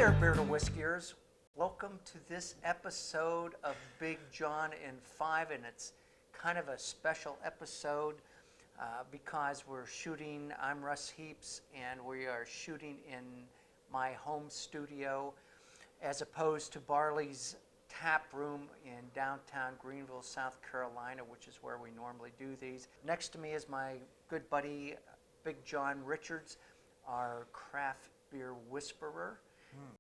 there, Beer to Whiskiers. Welcome to this episode of Big Jon in 5, and it's kind of a special episode because we're shooting. I'm Russ Heaps, and we are shooting in my home studio as opposed to Barley's Tap Room in downtown Greenville, South Carolina, which is where we normally do these. Next to me is my good buddy, Big Jon Richards, our craft beer whisperer.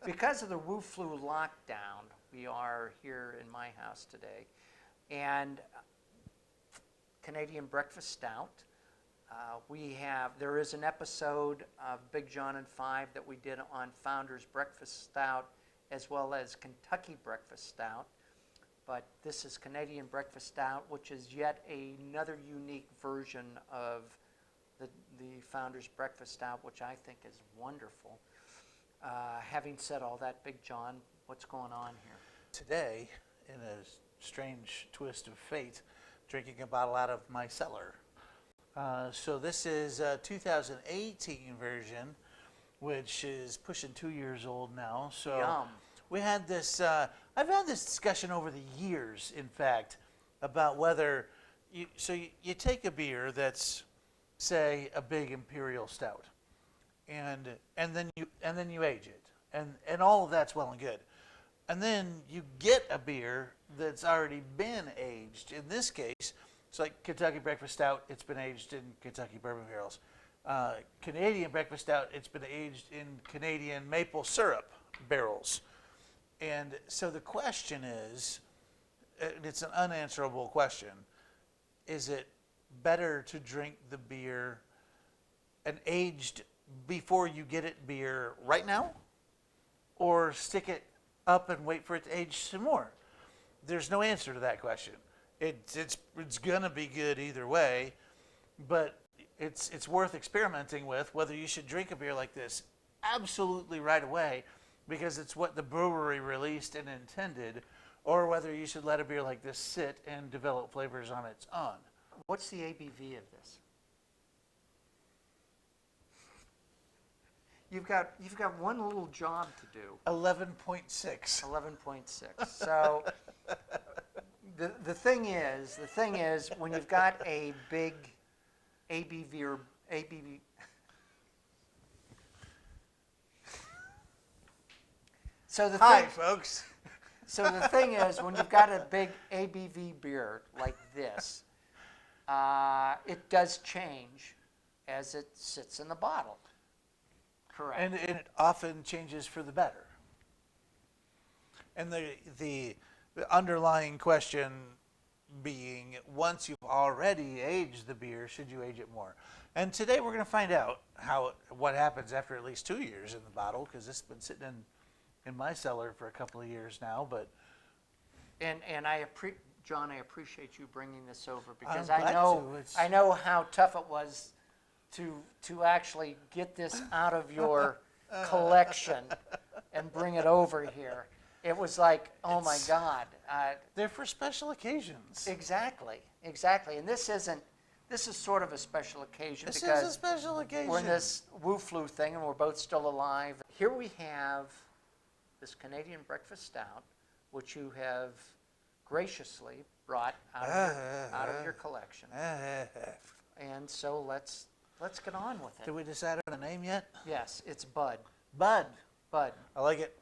Because of the WuFlu lockdown, we are here in my house today. And Canadian Breakfast Stout. There is an episode of Big Jon in 5 that we did on Founders Breakfast Stout, as well as Kentucky Breakfast Stout. But this is Canadian Breakfast Stout, which is yet another unique version of the Founders Breakfast Stout, which I think is wonderful. Having said all that, Big Jon, what's going on here? Today, in a strange twist of fate, drinking a bottle out of my cellar. So this is a 2018 version, which is pushing 2 years old now. So Yum. we had this, I've had this discussion over the years, in fact, about whether, you take a beer that's, say, a big Imperial Stout, and then you age it, and all of that's well and good, and then you get a beer that's already been aged. In this case, it's like Kentucky Breakfast Stout. It's been aged in Kentucky bourbon barrels. Canadian Breakfast Stout. It's been aged in Canadian maple syrup barrels. And so the question is, and it's an unanswerable question: is it better to drink the beer, an aged before you get it beer right now, or stick it up and wait for it to age some more? There's no answer to that question. It's gonna be good either way, but it's worth experimenting with whether you should drink a beer like this absolutely right away because it's what the brewery released and intended, or whether you should let a beer like this sit and develop flavors on its own. What's the ABV of this? You've got one little job to do. 11.6. 11.6. So the thing is when you've got a big ABV or ABV. So Hi, folks. So the thing is, when you've got a big ABV beer like this, it does change as it sits in the bottle. Correct. And it often changes for the better. And the underlying question being, once you've already aged the beer, should you age it more? And today we're going to find out what happens after at least 2 years in the bottle, because this has been sitting in my cellar for a couple of years now. But and Jon, I appreciate you bringing this over because I'm glad I know how tough it was to actually get this out of your collection and bring it over here. It was like, oh my God. They're for special occasions. Exactly. And this is sort of a special occasion This because is a special occasion. we're in this WuFlu thing and we're both still alive. Here we have this Canadian Breakfast Stout, which you have graciously brought out of your collection. And so let's get on with it. Did we decide on a name yet? Yes, it's Bud. Bud. Bud. I like it.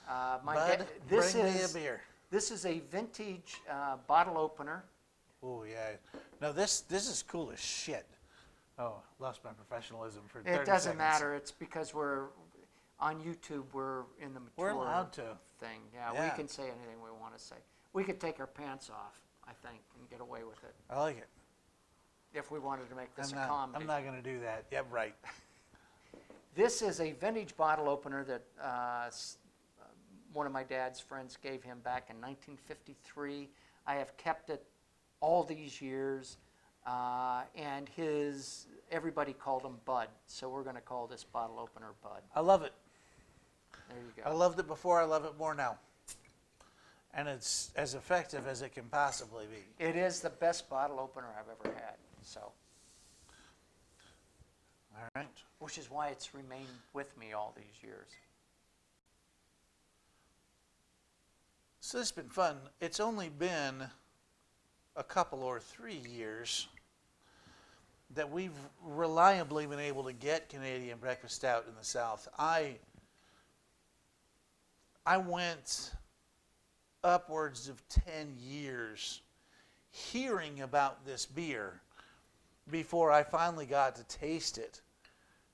Bud, bring me a beer. This is a vintage bottle opener. Oh yeah. No, this is cool as shit. Oh, lost my professionalism for 30 seconds. It doesn't matter. It's because we're on YouTube. We're in the mature We're allowed to thing. Yeah, we can say anything we want to say. We could take our pants off, I think, and get away with it. I like it. If we wanted to make this a comedy. I'm not going to do that. Yeah, right. This is a vintage bottle opener that one of my dad's friends gave him back in 1953. I have kept it all these years, and everybody called him Bud, so we're going to call this bottle opener Bud. I love it. There you go. I loved it before. I love it more now. And it's as effective as it can possibly be. It is the best bottle opener I've ever had. So. All right. Which is why it's remained with me all these years. So this has been fun. It's only been a couple or 3 years that we've reliably been able to get Canadian Breakfast Stout in the South. I went upwards of 10 years hearing about this beer before I finally got to taste it.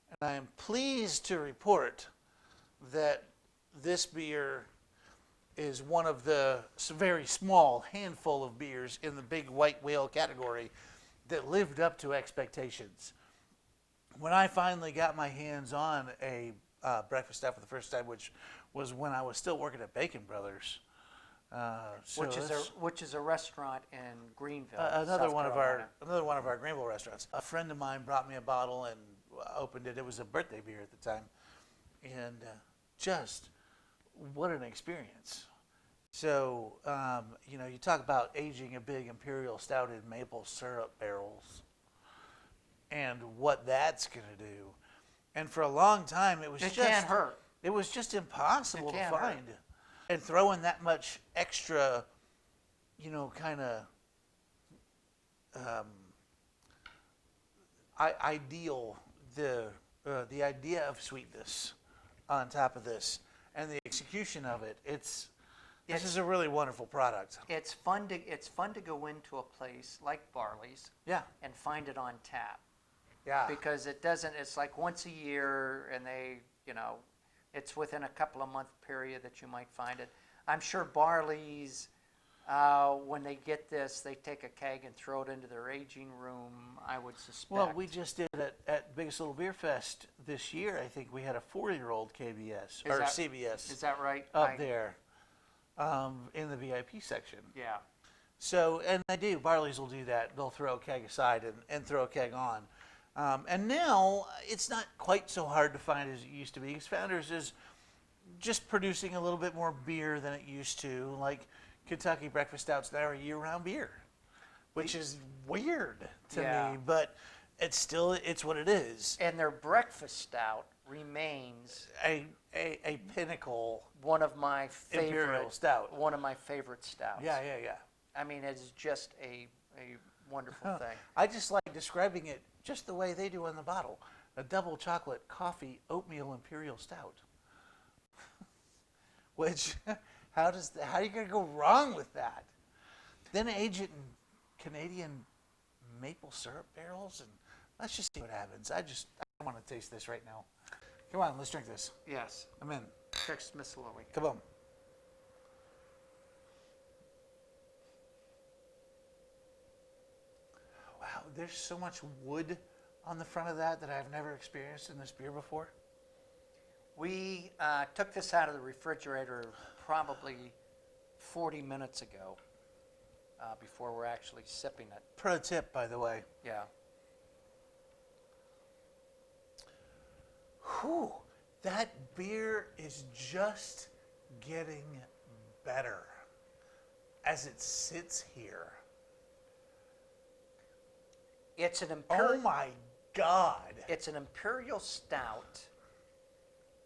And I am pleased to report that this beer is one of the very small handful of beers in the big white whale category that lived up to expectations. When I finally got my hands on a breakfast stout for the first time, which was when I was still working at Bacon Brothers, Which is a restaurant in Greenville, another South one of Carolina. our Greenville restaurants. A friend of mine brought me a bottle and opened it. It was a birthday beer at the time, and just what an experience. So you talk about aging a big Imperial Stout in maple syrup barrels, and what that's going to do. And for a long time, it Can't hurt. It was just impossible to can't find. hurt. And throwing that much extra, kind of ideal, the idea of sweetness on top of this and the execution of it, this is a really wonderful product. It's fun to go into a place like Barley's, Yeah. and find it on tap, Yeah. because it's like once a year, and it's within a couple of month period that you might find it. I'm sure Barley's, when they get this, they take a keg and throw it into their aging room, I would suspect. Well, we just did it at Biggest Little Beer Fest this year. I think we had a 4-year-old KBS or CBS Is that right? up there in the VIP section. Yeah. So, and they do. Barley's will do that. They'll throw a keg aside and throw a keg on. And now it's not quite so hard to find as it used to be, because Founders is just producing a little bit more beer than it used to. Like Kentucky Breakfast Stouts now are year-round beer, which is weird to me, but it's what it is. And their breakfast stout remains A pinnacle one of my favorite Imperial Stout. One of my favorite stouts. Yeah. I mean, it's just a wonderful thing. I just like describing it just the way they do on the bottle. A double chocolate coffee oatmeal Imperial Stout. Which, how are you going to go wrong with that? Then age it in Canadian maple syrup barrels, and let's just see what happens. I want to taste this right now. Come on, let's drink this. Yes. I'm in. Text Miss Lily. Come on. Wow, there's so much wood on the front of that I've never experienced in this beer before. We took this out of the refrigerator probably 40 minutes ago, before we're actually sipping it. Pro tip, by the way. Yeah. Whew, that beer is just getting better as it sits here. It's an Oh my God. It's an Imperial Stout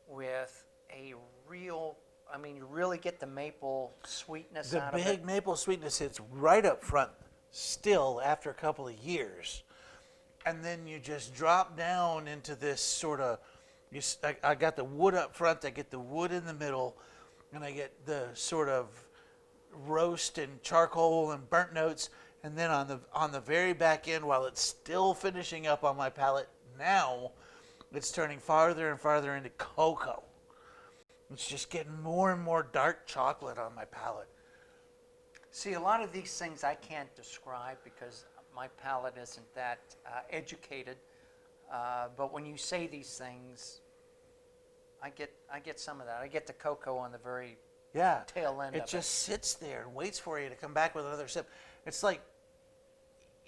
with a real, you really get the maple sweetness The out of it. big maple sweetness hits right up front still after a couple of years. And then you just drop down into this sort of, I got the wood up front, I get the wood in the middle, and I get the sort of roast and charcoal and burnt notes. And then on the very back end, while it's still finishing up on my palate now, it's turning farther and farther into cocoa. It's just getting more and more dark chocolate on my palate. See, a lot of these things I can't describe because my palate isn't that educated. But when you say these things, I get some of that. I get the cocoa on the very tail end of it. It just sits there and waits for you to come back with another sip. It's like,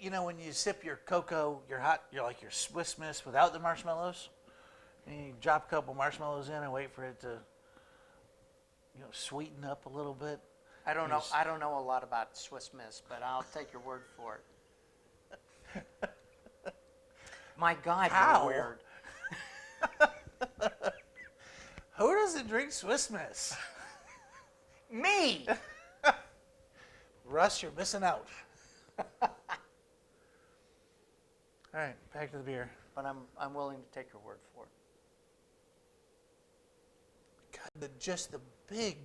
when you sip your cocoa, you're like your Swiss Miss without the marshmallows, and you drop a couple marshmallows in and wait for it to, sweeten up a little bit. I don't know a lot about Swiss Miss, but I'll take your word for it. My God, How? you're weird. Who doesn't drink Swiss Miss? Me! Russ, you're missing out. All right, back to the beer. But I'm willing to take your word for it. God, just the big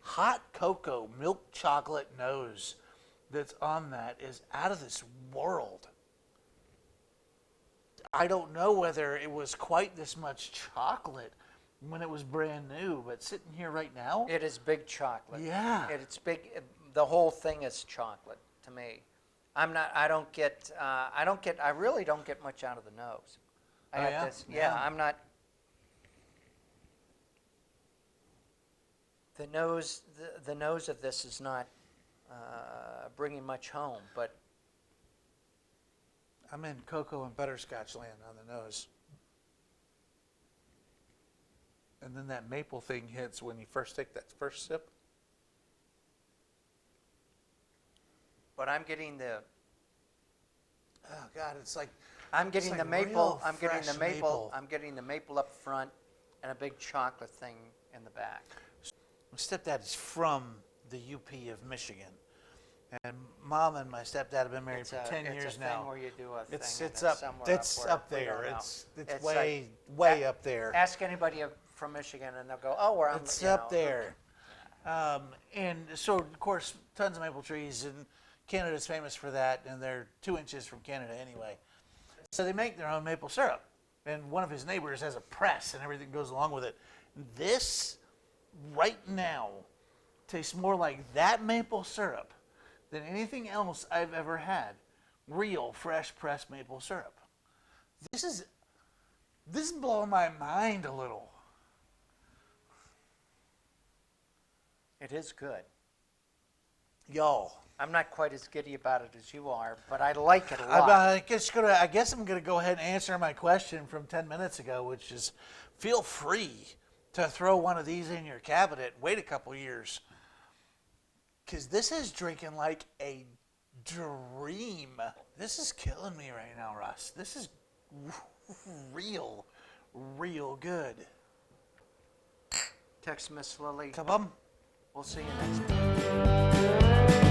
hot cocoa milk chocolate nose that's on that is out of this world. I don't know whether it was quite this much chocolate when it was brand new, but sitting here right now, It is big chocolate. yeah. It's big. The whole thing is chocolate to me. I really don't get much out of the nose. I Oh, have yeah? this. Yeah, Yeah. I'm not. The nose of this is not bringing much home, but I'm in cocoa and butterscotch land on the nose. And then that maple thing hits when you first take that first sip. I'm getting the. Oh God, it's like I'm getting like the maple. real I'm getting the fresh maple. maple. I'm getting the maple up front, and a big chocolate thing in the back. my stepdad is from the UP of Michigan, and Mom and my stepdad have been married for 10 years it's a now. thing where you do a It's thing. it's and up somewhere it's where up we there. don't know. It's like- way up there. Ask anybody from Michigan, and they'll go, "Oh, where I'm." It's you up know, there. And so, of course, tons of maple trees, and Canada's famous for that, and they're 2 inches from Canada anyway. So they make their own maple syrup, and one of his neighbors has a press, and everything goes along with it. This, right now, tastes more like that maple syrup than anything else I've ever had. Real, fresh pressed maple syrup. This is blowing my mind a little. It is good. Y'all. I'm not quite as giddy about it as you are, but I like it a lot. I guess I'm gonna go ahead and answer my question from 10 minutes ago, which is, feel free to throw one of these in your cabinet. Wait a couple years, because this is drinking like a dream. This is killing me right now, Russ. This is real good. Text Miss Lily. Come on. We'll see you next time.